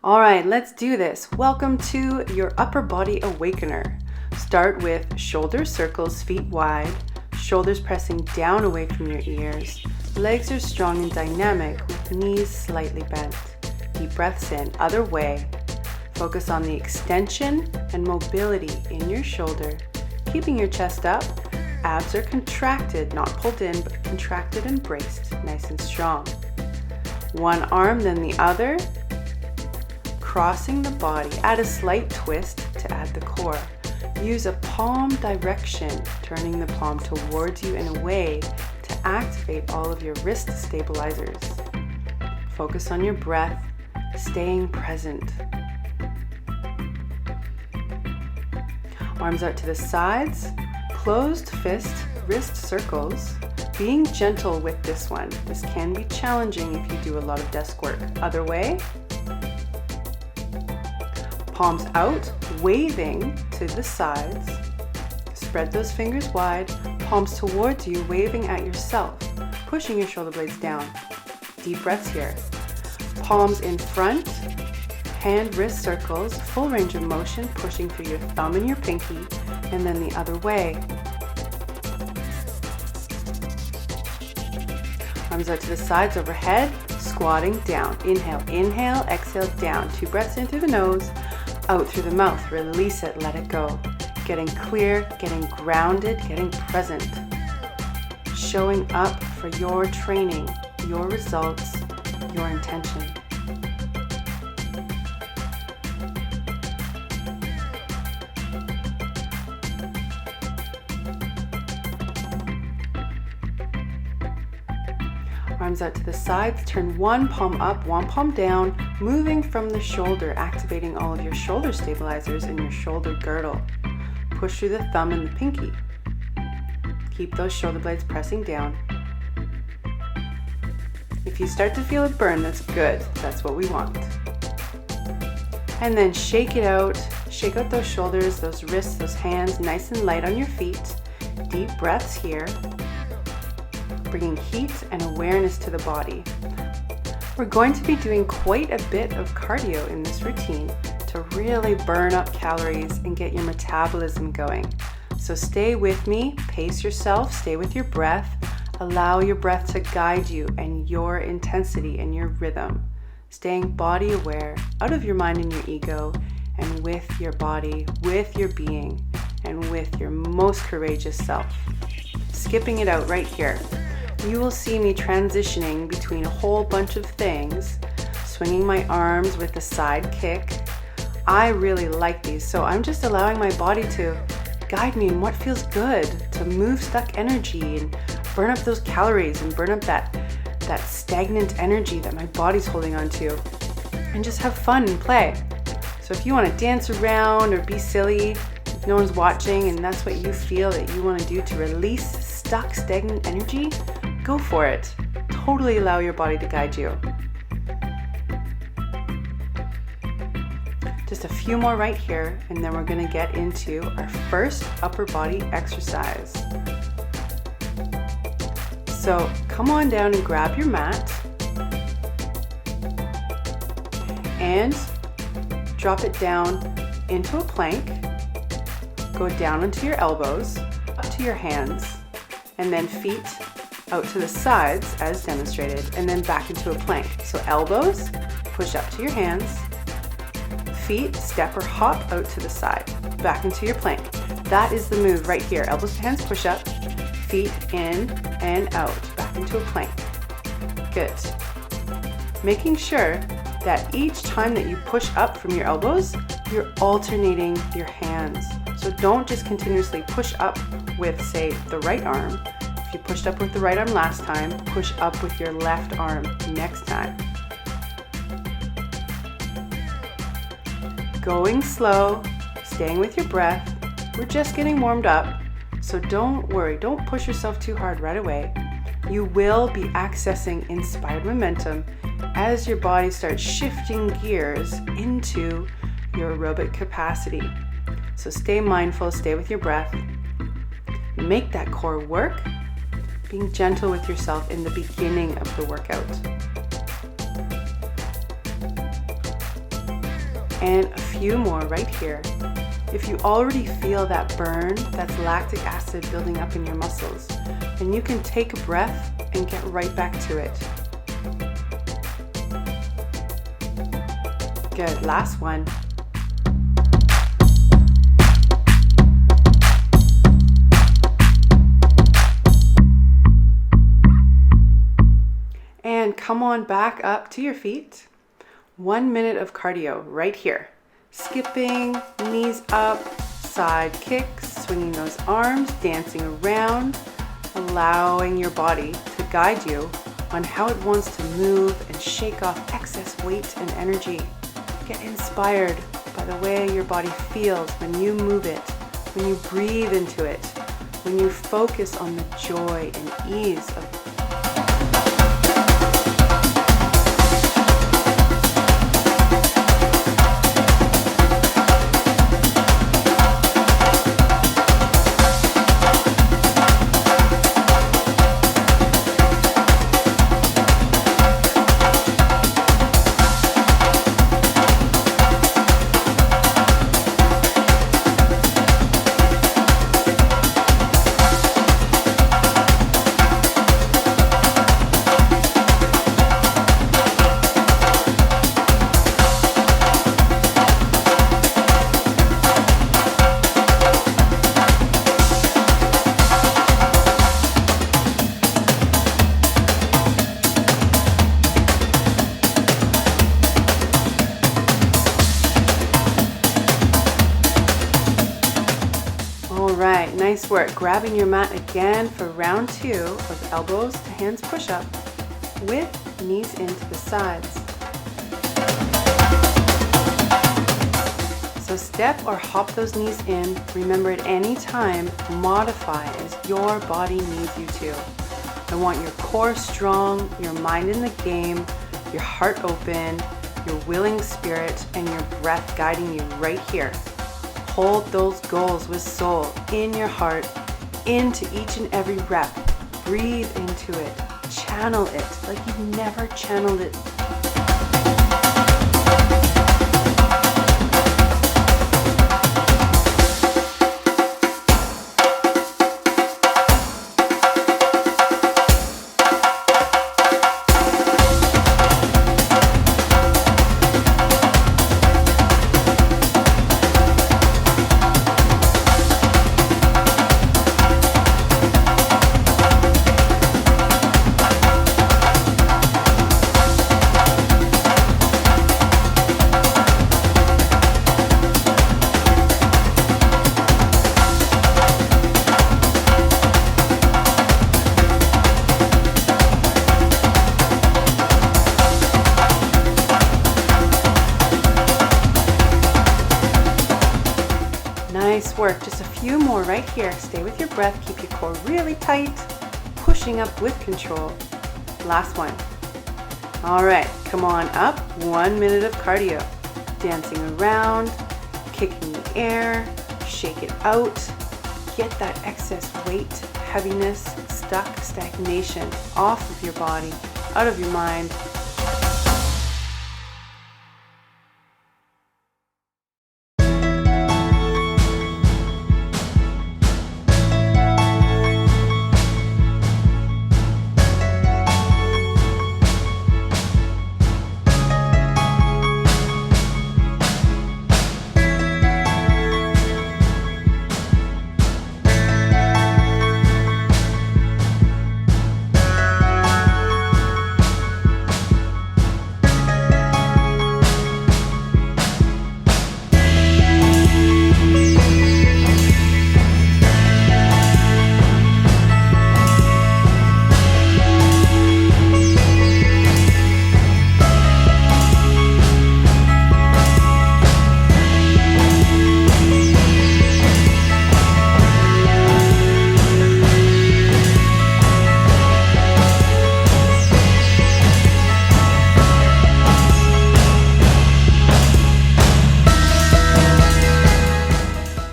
All right, let's do this. Welcome to your upper body awakener. Start with shoulder circles, feet wide, shoulders pressing down away from your ears. Legs are strong and dynamic with knees slightly bent. Deep breaths in, other way. Focus on the extension and mobility in your shoulder, keeping your chest up. Abs are contracted, not pulled in, but contracted and braced, nice and strong. One arm, then the other. Crossing the body, add a slight twist to add the core. Use a palm direction, turning the palm towards you and away to activate all of your wrist stabilizers. Focus on your breath, staying present. Arms out to the sides, closed fist, wrist circles. Being gentle with this one. This can be challenging if you do a lot of desk work. Other way. Palms out, waving to the sides. Spread those fingers wide, palms towards you, waving at yourself, pushing your shoulder blades down. Deep breaths here. Palms in front, hand wrist circles, full range of motion, pushing through your thumb and your pinky, and then the other way. Arms out to the sides, overhead, squatting down. Inhale, inhale, exhale, down. 2 breaths in through the nose. Out through the mouth, release it, let it go. Getting clear, getting grounded, getting present. Showing up for your training, your results, your intention. Arms out to the sides, turn one palm up, one palm down, moving from the shoulder, activating all of your shoulder stabilizers and your shoulder girdle. Push through the thumb and the pinky. Keep those shoulder blades pressing down. If you start to feel a burn, that's good. That's what we want. And then shake it out. Shake out those shoulders, those wrists, those hands, nice and light on your feet. Deep breaths here. Bringing heat and awareness to the body. We're going to be doing quite a bit of cardio in this routine to really burn up calories and get your metabolism going. So stay with me, pace yourself, stay with your breath, allow your breath to guide you and your intensity and your rhythm. Staying body aware, out of your mind and your ego, and with your body, with your being, and with your most courageous self. Skipping it out right here. You will see me transitioning between a whole bunch of things, swinging my arms with a side kick. I really like these, so I'm just allowing my body to guide me in what feels good, to move stuck energy and burn up those calories and burn up that stagnant energy that my body's holding on to, and just have fun and play. So if you want to dance around or be silly, if no one's watching and that's what you feel that you want to do to release stuck, stagnant energy, go for it. Totally allow your body to guide you. Just a few more right here, and then we're going to get into our first upper body exercise. So come on down and grab your mat and drop it down into a plank. Go down onto your elbows, up to your hands, and then feet out to the sides as demonstrated, and then back into a plank. So elbows, push up to your hands, feet, step or hop out to the side, back into your plank. That is the move right here. Elbows to hands, push up, feet in and out, back into a plank. Good. Making sure that each time that you push up from your elbows, you're alternating your hands. So don't just continuously push up with, say, the right arm. If you pushed up with the right arm last time, push up with your left arm next time. Going slow, staying with your breath. We're just getting warmed up, so don't worry, don't push yourself too hard right away. You will be accessing inspired momentum as your body starts shifting gears into your aerobic capacity. So stay mindful, stay with your breath. Make that core work. Being gentle with yourself in the beginning of the workout. And a few more right here. If you already feel that burn, that's lactic acid building up in your muscles, and you can take a breath and get right back to it. Good, last one. And come on back up to your feet. 1 minute of cardio right here. Skipping, knees up, side kicks, swinging those arms, dancing around, allowing your body to guide you on how it wants to move and shake off excess weight and energy. Get inspired by the way your body feels when you move it, when you breathe into it, when you focus on the joy and ease of it. Alright, nice work. Grabbing your mat again for round 2 of elbows to hands push-up with knees into the sides. So step or hop those knees in. Remember, at any time, modify as your body needs you to. I want your core strong, your mind in the game, your heart open, your willing spirit, and your breath guiding you right here. Hold those goals with soul in your heart, into each and every rep. Breathe into it. Channel it like you've never channeled it. Nice work. Just a few more right here. Stay with your breath. Keep your core really tight. Pushing up with control. Last one. All right, come on up. 1 minute of cardio. Dancing around, kicking the air, shake it out. Get that excess weight, heaviness, stuck, stagnation off of your body, out of your mind.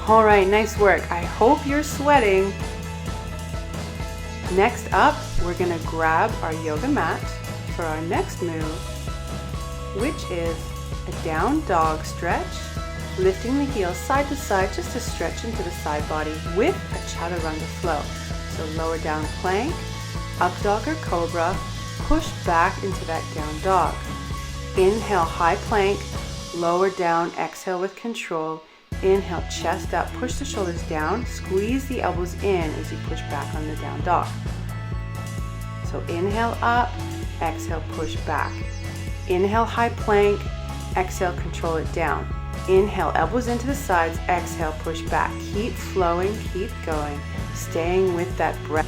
All right, nice work. I hope you're sweating. Next up, we're gonna grab our yoga mat for our next move, which is a down dog stretch, lifting the heels side to side just to stretch into the side body with a chaturanga flow. So lower down plank, up dog or cobra, push back into that down dog. Inhale, high plank, lower down, exhale with control. Inhale, chest up, push the shoulders down, squeeze the elbows in as you push back on the down dog. So inhale up, exhale, push back. Inhale, high plank, exhale, control it down. Inhale, elbows into the sides, exhale, push back. Keep flowing, keep going, staying with that breath.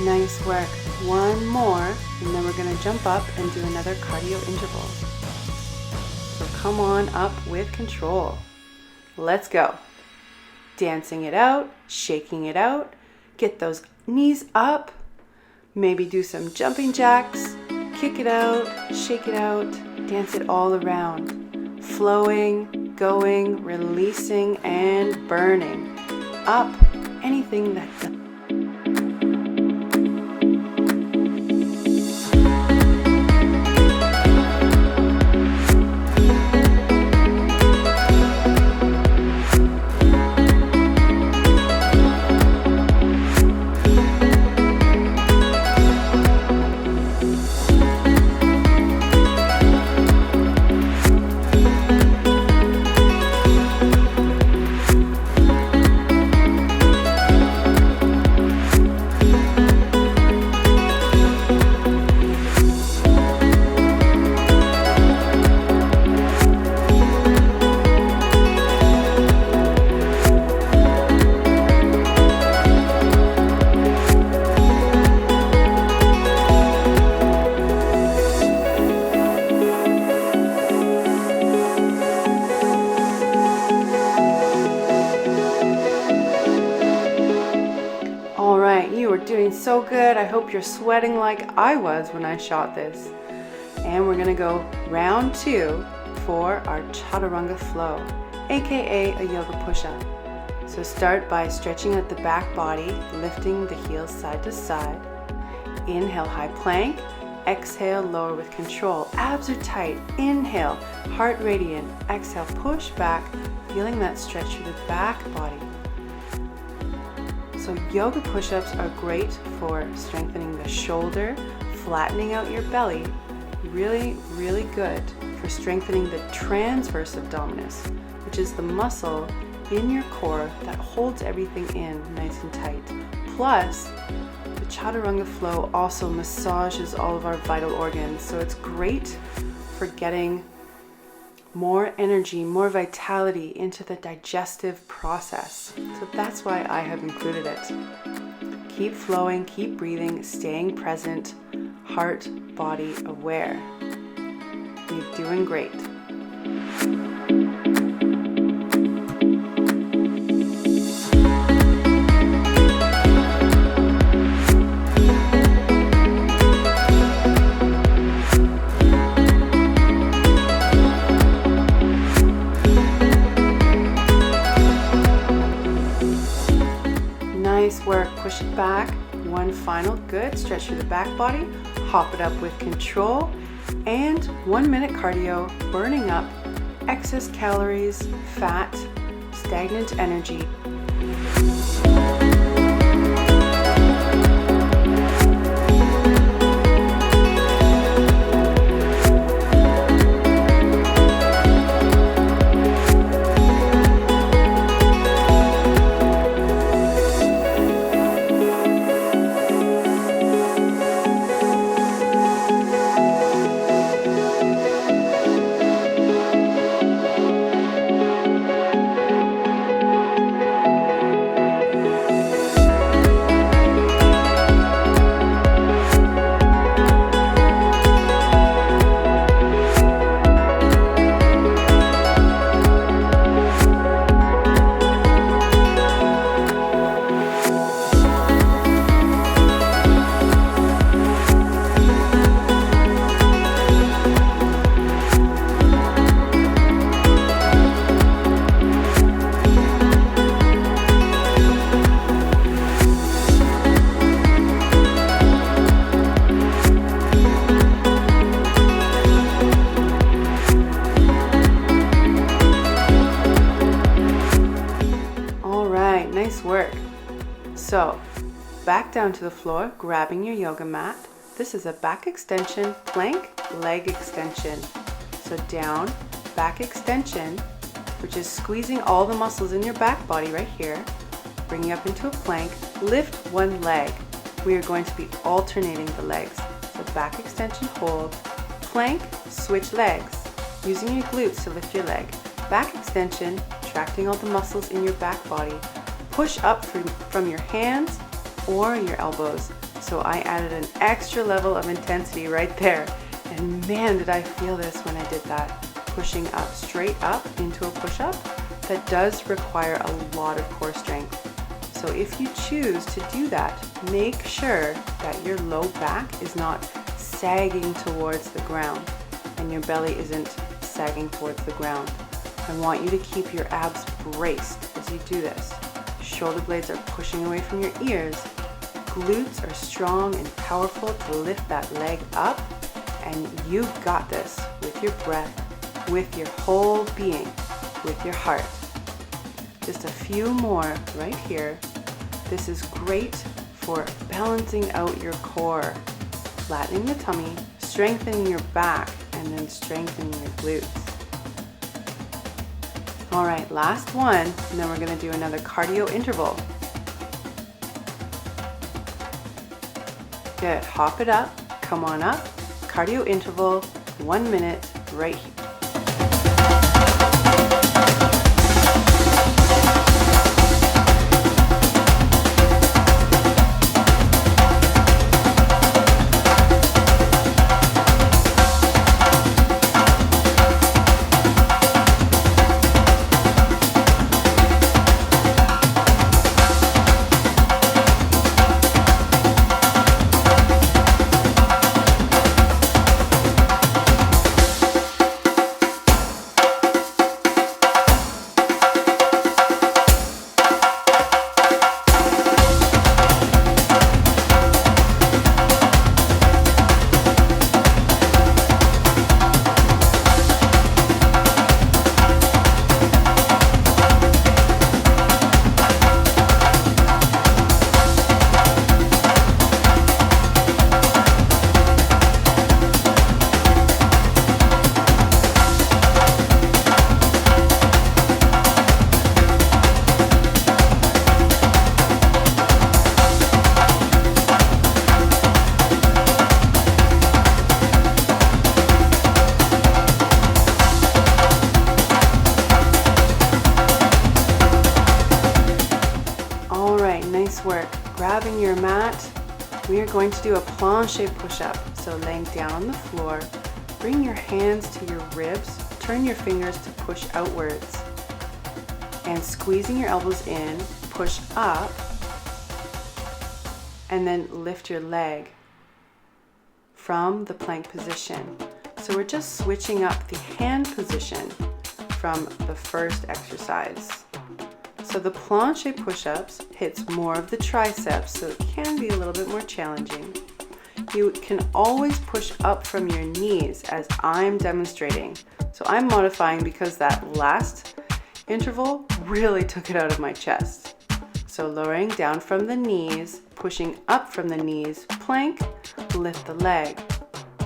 Nice work. One more, and then we're going to jump up and do another cardio interval. So come on up with control. Let's go. Dancing it out, shaking it out. Get those knees up. Maybe do some jumping jacks. Kick it out, shake it out, dance it all around. Flowing, going, releasing, and burning. Up, anything that you are doing so good. I hope you're sweating like I was when I shot this. And we're gonna go round 2 for our chaturanga flow, aka a yoga push-up. So start by stretching out the back body, lifting the heels side to side. Inhale, high plank. Exhale, lower with control. Abs are tight. Inhale, heart radiant. Exhale, push back, feeling that stretch through the back body. So yoga push-ups are great for strengthening the shoulder, flattening out your belly. Really, really good for strengthening the transverse abdominis, which is the muscle in your core that holds everything in nice and tight. Plus, the chaturanga flow also massages all of our vital organs, so it's great for getting more energy, more vitality into the digestive process. So that's why I have included it. Keep flowing, keep breathing, staying present, heart, body aware. You're doing great. Nice work. Push it back. One final good stretch through the back body. Hop it up with control. And 1 minute cardio, burning up excess calories, fat, stagnant energy. So back down to the floor, grabbing your yoga mat. This is a back extension, plank, leg extension. So down, back extension, which is squeezing all the muscles in your back body right here. Bringing up into a plank, lift one leg. We are going to be alternating the legs. So back extension, hold, plank, switch legs. Using your glutes to lift your leg. Back extension, contracting all the muscles in your back body. Push up from your hands or your elbows. So I added an extra level of intensity right there. And man, did I feel this when I did that. Pushing up, straight up into a push-up. That does require a lot of core strength. So if you choose to do that, make sure that your low back is not sagging towards the ground and your belly isn't sagging towards the ground. I want you to keep your abs braced as you do this. Shoulder blades are pushing away from your ears. Glutes are strong and powerful to lift that leg up, and you got this with your breath, with your whole being, with your heart. Just a few more right here. This is great for balancing out your core, flattening the tummy, strengthening your back, and then strengthening your glutes. All right, last one, and then we're gonna do another cardio interval. Good, hop it up, come on up, cardio interval, 1 minute, right here. Nice work. Grabbing your mat, we are going to do a planche push-up. So laying down on the floor, bring your hands to your ribs, turn your fingers to push outwards, and squeezing your elbows in, push up, and then lift your leg from the plank position. So we're just switching up the hand position from the first exercise. So the planche push-ups hits more of the triceps, so it can be a little bit more challenging. You can always push up from your knees as I'm demonstrating. So I'm modifying because that last interval really took it out of my chest. So lowering down from the knees, pushing up from the knees, plank, lift the leg.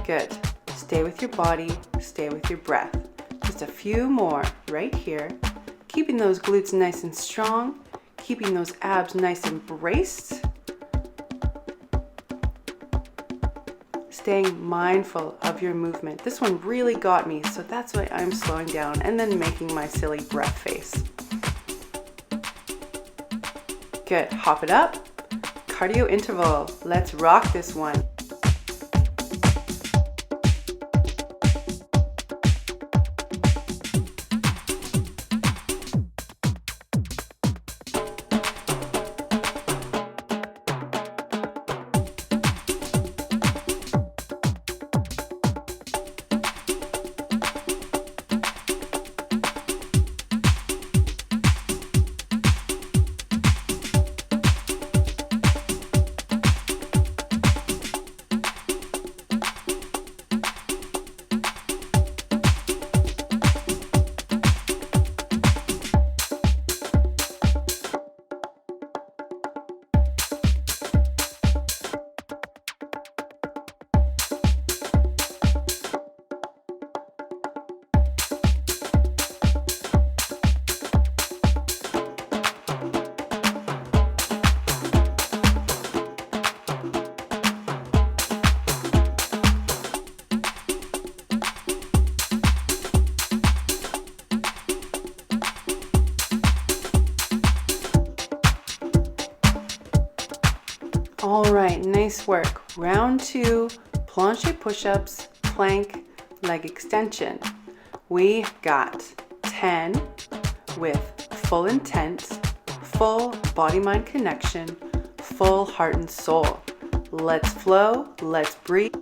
Good. Stay with your body, stay with your breath. Just a few more right here. Keeping those glutes nice and strong, keeping those abs nice and braced. Staying mindful of your movement. This one really got me, so that's why I'm slowing down and then making my silly breath face. Good, hop it up. Cardio interval. Let's rock this one. All right, nice work. Round 2, planche push-ups, plank, leg extension. We got 10 with full intent, full body-mind connection, full heart and soul. Let's flow, let's breathe.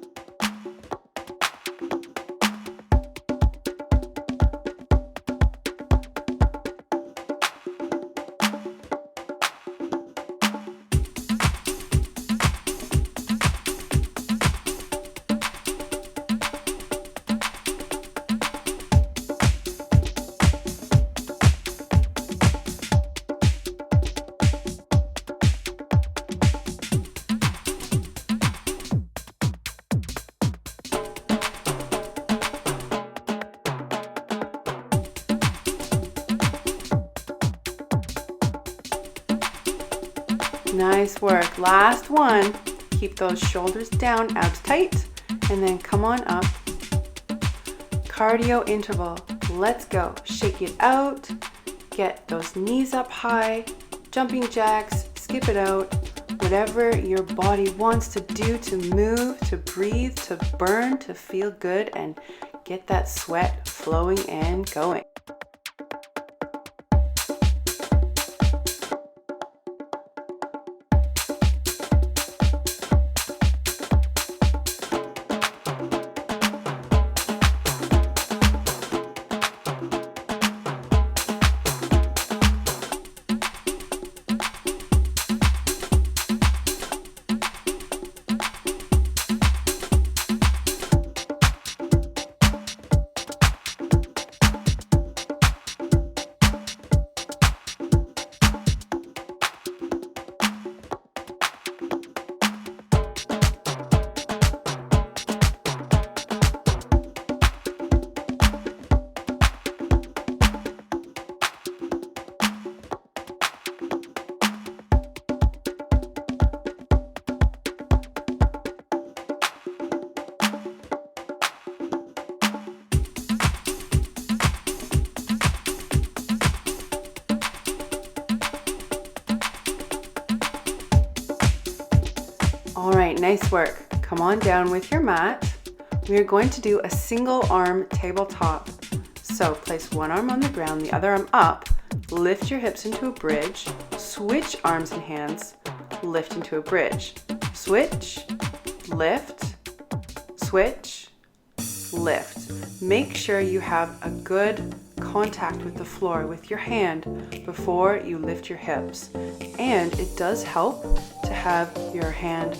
Nice work. Last one. Keep those shoulders down, abs tight, and then come on up. Cardio interval. Let's go. Shake it out. Get those knees up high. Jumping jacks. Skip it out. Whatever your body wants to do to move, to breathe, to burn, to feel good, and get that sweat flowing and going. All right, nice work. Come on down with your mat. We are going to do a single arm tabletop. So place one arm on the ground, the other arm up, lift your hips into a bridge, switch arms and hands, lift into a bridge. Switch, lift, switch, lift. Make sure you have a good contact with the floor with your hand before you lift your hips. And it does help to have your hand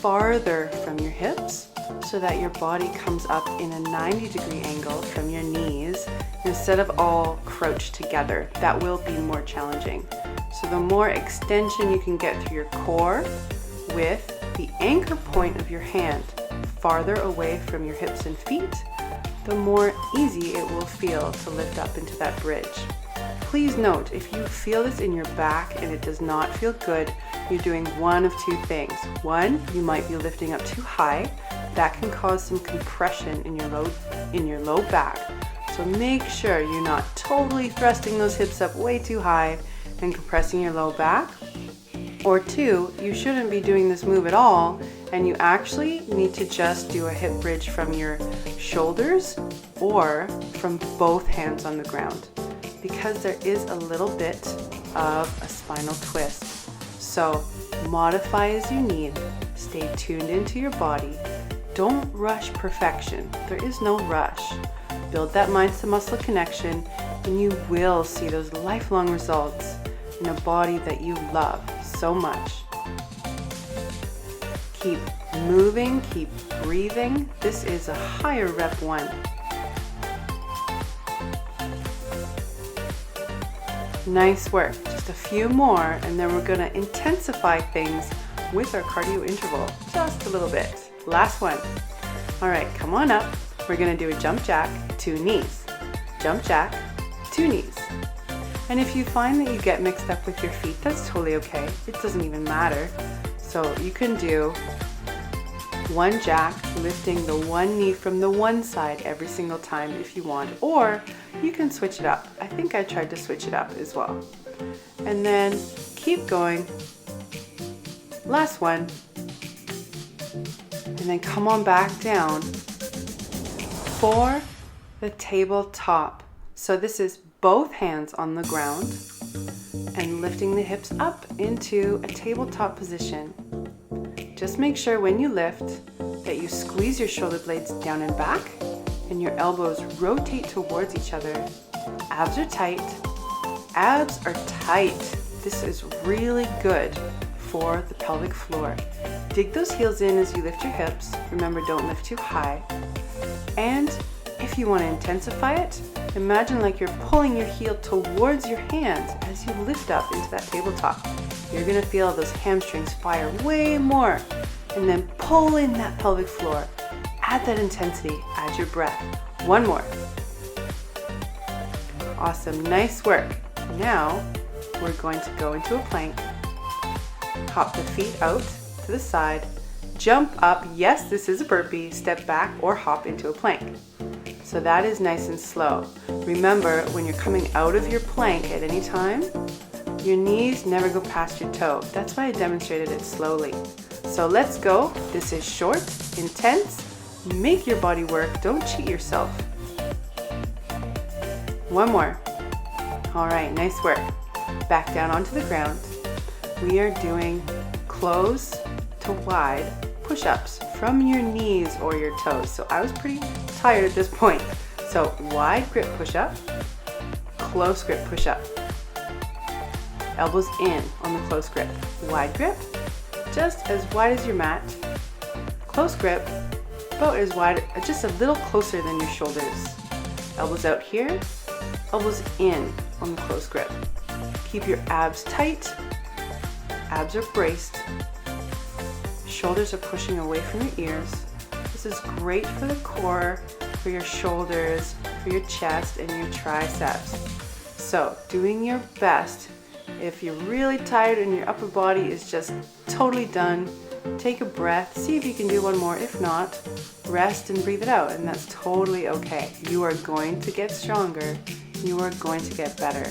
farther from your hips so that your body comes up in a 90-degree angle from your knees instead of all crouched together. That will be more challenging. So the more extension you can get through your core with the anchor point of your hand farther away from your hips and feet, the more easy it will feel to lift up into that bridge. Please note, if you feel this in your back and it does not feel good, you're doing one of two things. One, you might be lifting up too high. That can cause some compression in your low back. So make sure you're not totally thrusting those hips up way too high and compressing your low back. Or two, you shouldn't be doing this move at all, and you actually need to just do a hip bridge from your shoulders or from both hands on the ground, because there is a little bit of a spinal twist. So modify as you need. Stay tuned into your body. Don't rush perfection. There is no rush. Build that mind to muscle connection, and you will see those lifelong results in a body that you love so much. Keep moving, keep breathing. This is a higher rep one. Nice work. Just a few more, and then we're going to intensify things with our cardio interval just a little bit. Last one. All right, come on up. We're going to do a jump jack, 2 knees. Jump jack, 2 knees. And if you find that you get mixed up with your feet, that's totally okay. It doesn't even matter. So you can do one jack, lifting the one knee from the one side every single time if you want, or you can switch it up. I think I tried to switch it up as well. And then keep going. Last one, and then come on back down for the tabletop. So this is both hands on the ground and lifting the hips up into a tabletop position. Just make sure when you lift that you squeeze your shoulder blades down and back and your elbows rotate towards each other. Abs are tight. Abs are tight. This is really good for the pelvic floor. Dig those heels in as you lift your hips. Remember, don't lift too high. And if you want to intensify it, imagine like you're pulling your heel towards your hands as you lift up into that tabletop. You're going to feel those hamstrings fire way more. And then pull in that pelvic floor. Add that intensity, add your breath. One more. Awesome, nice work. Now we're going to go into a plank. Hop the feet out to the side. Jump up. Yes, this is a burpee. Step back or hop into a plank. So that is nice and slow. Remember, when you're coming out of your plank at any time, your knees never go past your toe. That's why I demonstrated it slowly. So let's go. This is short, intense. Make your body work. Don't cheat yourself. One more. All right, nice work. Back down onto the ground. We are doing close to wide push-ups from your knees or your toes. So I was pretty tired at this point. So wide grip push-up, close grip push-up. Elbows in on the close grip. Wide grip, just as wide as your mat. Close grip, about as wide, just a little closer than your shoulders. Elbows out here, elbows in on the close grip. Keep your abs tight. Abs are braced. Shoulders are pushing away from your ears. This is great for the core, for your shoulders, for your chest, and your triceps. So, doing your best. If you're really tired and your upper body is just totally done, take a breath, see if you can do one more. If not, rest and breathe it out, and that's totally okay. You are going to get stronger. You are going to get better.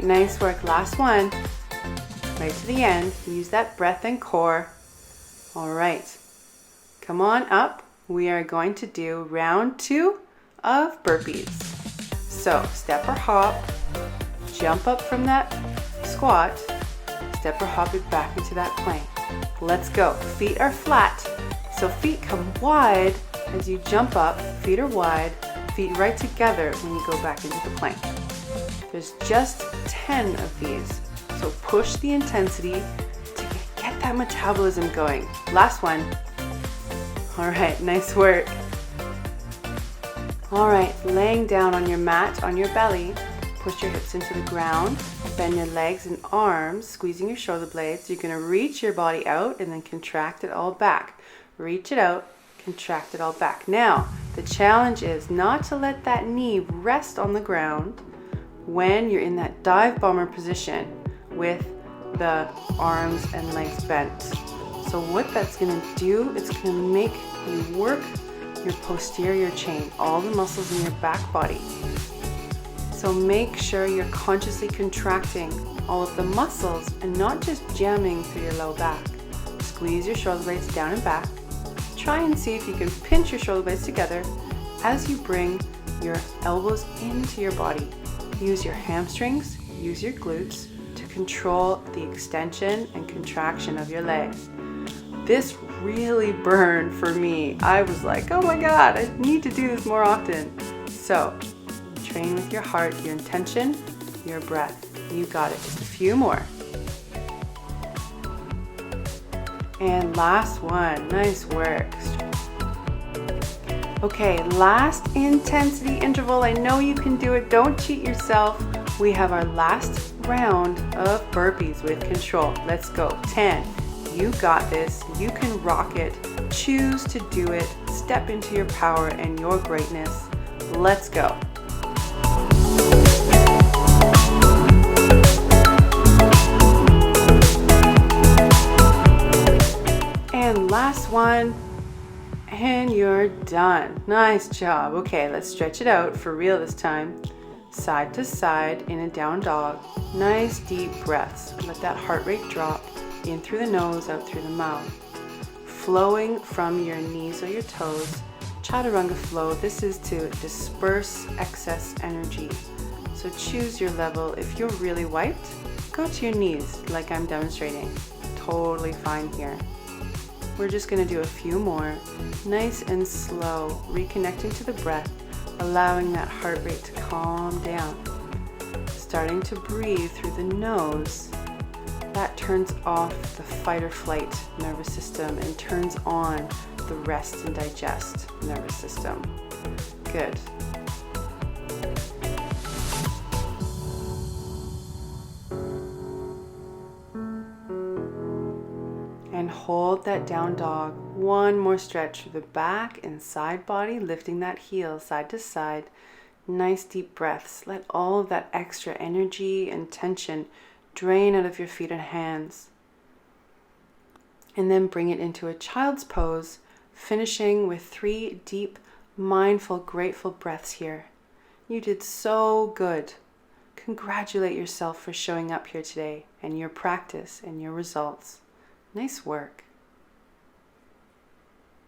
Nice work. Last one. Right to the end. Use that breath and core. All right. Come on up. We are going to do round 2 of burpees. So step or hop. Jump up from that squat. Step or hop it back into that plank. Let's go. Feet are flat. So feet come wide as you jump up. Feet are wide. Feet right together when you go back into the plank. There's just 10 of these, so push the intensity to get that metabolism going. Last one. All right, nice work. All right, laying down on your mat, on your belly, push your hips into the ground, bend your legs and arms, squeezing your shoulder blades. You're gonna reach your body out and then contract it all back. Reach it out, contract it all back. Now, the challenge is not to let that knee rest on the ground when you're in that dive bomber position with the arms and legs bent. So what that's going to do, it's going to make you work your posterior chain, all the muscles in your back body. So make sure you're consciously contracting all of the muscles and not just jamming through your low back. Squeeze your shoulder blades down and back. Try and see if you can pinch your shoulder blades together as you bring your elbows into your body. Use your hamstrings, use your glutes to control the extension and contraction of your legs. This really burned for me. I was like, oh my God, I need to do this more often. So train with your heart, your intention, your breath. You got it. Just a few more. And last one. Nice work. Okay, last intensity interval. I know you can do it. Don't cheat yourself. We have our last round of burpees with control. Let's go. 10. You got this. You can rock it. Choose to do it. Step into your power and your greatness. Let's go. And last one. And you're done. Nice job. Okay, let's stretch it out for real this time. Side to side in a down dog. Nice deep breaths. Let that heart rate drop in through the nose, out through the mouth. Flowing from your knees or your toes. Chaturanga flow. This is to disperse excess energy. So choose your level. If you're really wiped, go to your knees like I'm demonstrating. Totally fine here. We're just going to do a few more, nice and slow, reconnecting to the breath, allowing that heart rate to calm down. Starting to breathe through the nose, that turns off the fight or flight nervous system and turns on the rest and digest nervous system. Good. And hold that down dog. One more stretch through the back and side body, lifting that heel side to side. Nice deep breaths. Let all of that extra energy and tension drain out of your feet and hands. And then bring it into a child's pose, finishing with 3 deep, mindful, grateful breaths here. You did so good. Congratulate yourself for showing up here today and your practice and your results. Nice work.